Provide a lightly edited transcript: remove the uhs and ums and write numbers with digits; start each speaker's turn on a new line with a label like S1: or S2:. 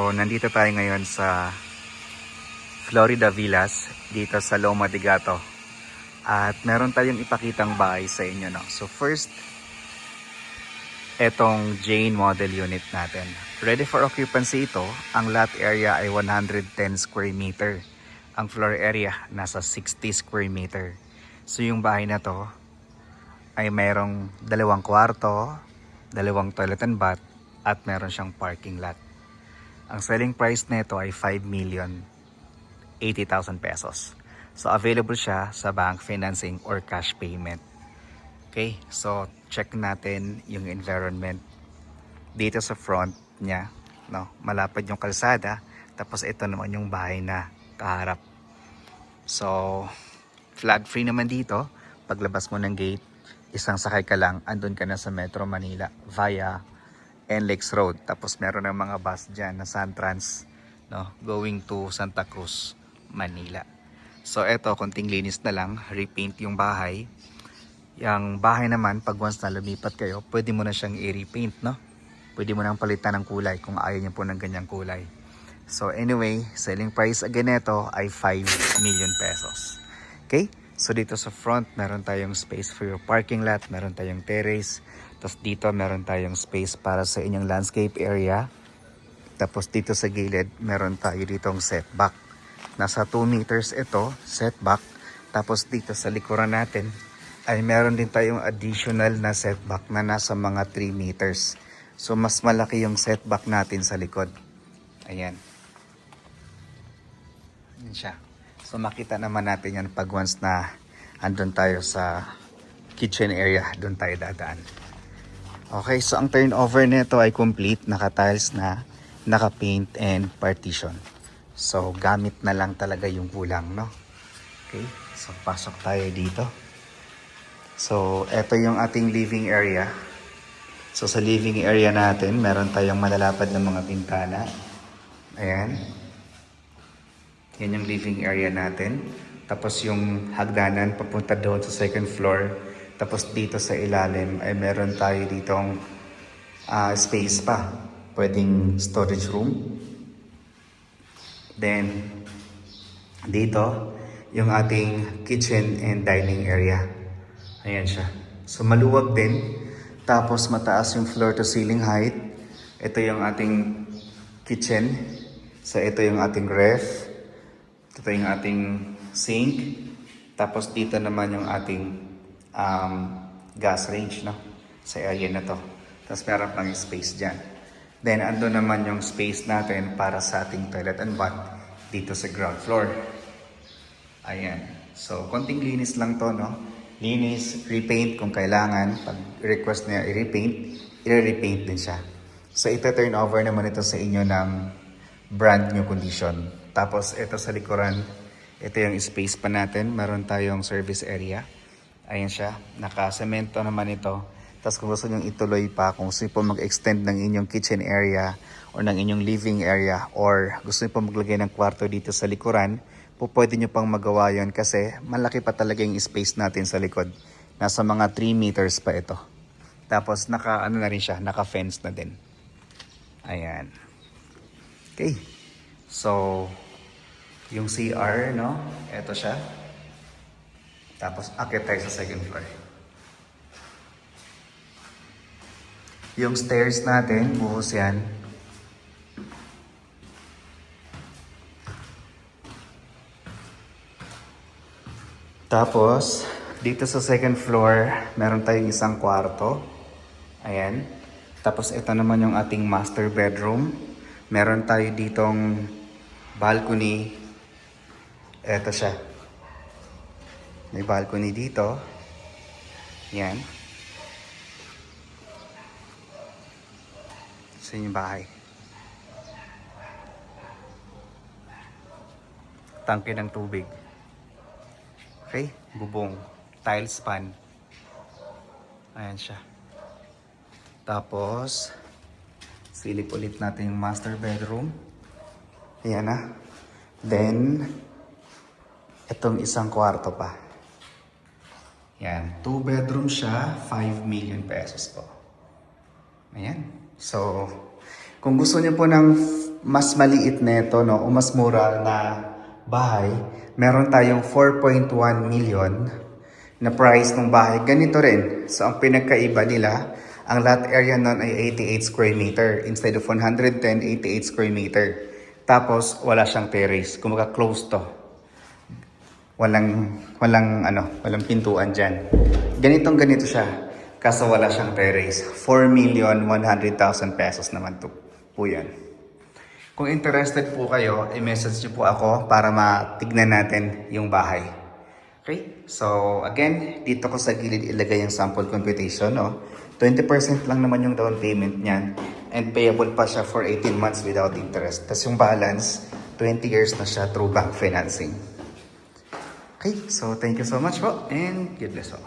S1: So, nandito tayo ngayon sa Florida Villas, dito sa Loma de Gato. At meron tayong ipakitang bahay sa inyo, no? So first, etong Jane model unit natin. Ready for occupancy ito. Ang lot area ay 110 square meter. Ang floor area nasa 60 square meter. So yung bahay na to ay mayroong 2 kwarto, 2 toilet and bath, at meron siyang parking lot. Ang selling price nito ay 5,080,000 pesos. So available siya sa bank financing or cash payment. Okay, so check natin yung environment. Dito sa front niya, no, malapad yung kalsada, tapos ito naman yung bahay na kaharap. So flag free naman dito. Paglabas mo ng gate, isang sakay ka lang, andun ka na sa Metro Manila via NLEX Road. Tapos meron ng mga bus dyan na Suntrans, no, going to Santa Cruz, Manila. So eto, konting linis na lang, repaint yung bahay. Yung bahay naman, pag once na lumipat kayo, pwede mo na siyang i-repaint, no? Pwede mo nang palitan ng kulay kung ayaw niyo po ng ganyang kulay. So anyway, selling price again nito ay 5 million pesos. Okay? So dito sa front, meron tayong space for your parking lot, meron tayong terrace. Tapos dito meron tayong space para sa inyong landscape area. Tapos dito sa gilid, meron tayo ditong setback. Nasa 2 meters ito, setback. Tapos dito sa likuran natin, ay meron din tayong additional na setback na nasa mga 3 meters. So mas malaki yung setback natin sa likod. Ayan. Ayan siya. So makita naman natin yan pag once na andun tayo sa kitchen area, doon tayo dadaan. Okay, so ang turnover nito ay complete, naka-tiles na, naka-paint and partition. So gamit na lang talaga yung kulang, no? Okay, so pasok tayo dito. So ito yung ating living area. So sa living area natin, meron tayong malalapad na mga bintana. Ayan. Yan yung living area natin. Tapos yung hagdanan papunta doon sa second floor. Tapos dito sa ilalim ay meron tayo ditong space pa. Pwedeng storage room. Then dito yung ating kitchen and dining area. Ayan siya. So maluwag din. Tapos mataas yung floor to ceiling height. Ito yung ating kitchen. So ito yung ating ref. Ito yung ating sink. Tapos dito naman yung ating gas range, no? Sa area na to. Tapos meron pang space dyan. Then ando naman yung space natin para sa ating toilet and bath dito sa ground floor. Ayan. So konting linis lang to, no? Linis, repaint kung kailangan. Pag request niya i-repaint, i-repaint din siya. So ito turn over naman ito sa inyo ng brand new condition. Tapos ito sa likuran, ito yung space pa natin. Meron tayong service area. Ayan siya. Naka-semento naman ito. Tapos kung gusto nyo ituloy pa, kung gusto nyo po mag-extend ng inyong kitchen area or ng inyong living area or gusto nyo po maglagay ng kwarto dito sa likuran, po pwede nyo pang magawa yon kasi malaki pa talaga yung space natin sa likod. Nasa mga 3 meters pa ito. Tapos naka-ano na rin siya, naka-fence na din. Ayan. Okay. So, yung CR, no? Ito siya. Tapos, akit tayo sa second floor. Yung stairs natin, buhos yan. Tapos, dito sa second floor, meron tayong isang kwarto. Ayan. Tapos, ito naman yung ating master bedroom. Meron tayo ditong balcony. Ito siya. May balcony dito. Yan. Sa inyong bahay. Tangke ng tubig. Okay? Bubong. Tile span. Ayan siya. Tapos, silip ulit natin yung master bedroom. Ayan na. Then, itong isang kwarto pa. Yan. 2 bedroom siya, 5 million pesos po. Ayan. So, Kung gusto niyo po ng mas maliit na ito, no, o mas mura na bahay, meron tayong 4.1 million na price ng bahay. Ganito rin. So, ang pinagkaiba nila, ang lot area nun ay 88 square meter. Instead of 110, 88 square meter. Tapos, wala siyang terrace. Kumaga close to. Walang pintuan dyan. Ganito siya. Kaso wala siyang terrace. 4,100,000 pesos naman po yan. Kung interested po kayo, i-message niyo po ako para matignan natin yung bahay. Okay? So, again, dito ko sa gilid ilagay yung sample computation. No? 20% lang naman yung down payment niyan. And payable pa siya for 18 months without interest. Tapos yung balance, 20 years na siya through bank financing. Okay, so thank you so much po and God bless po.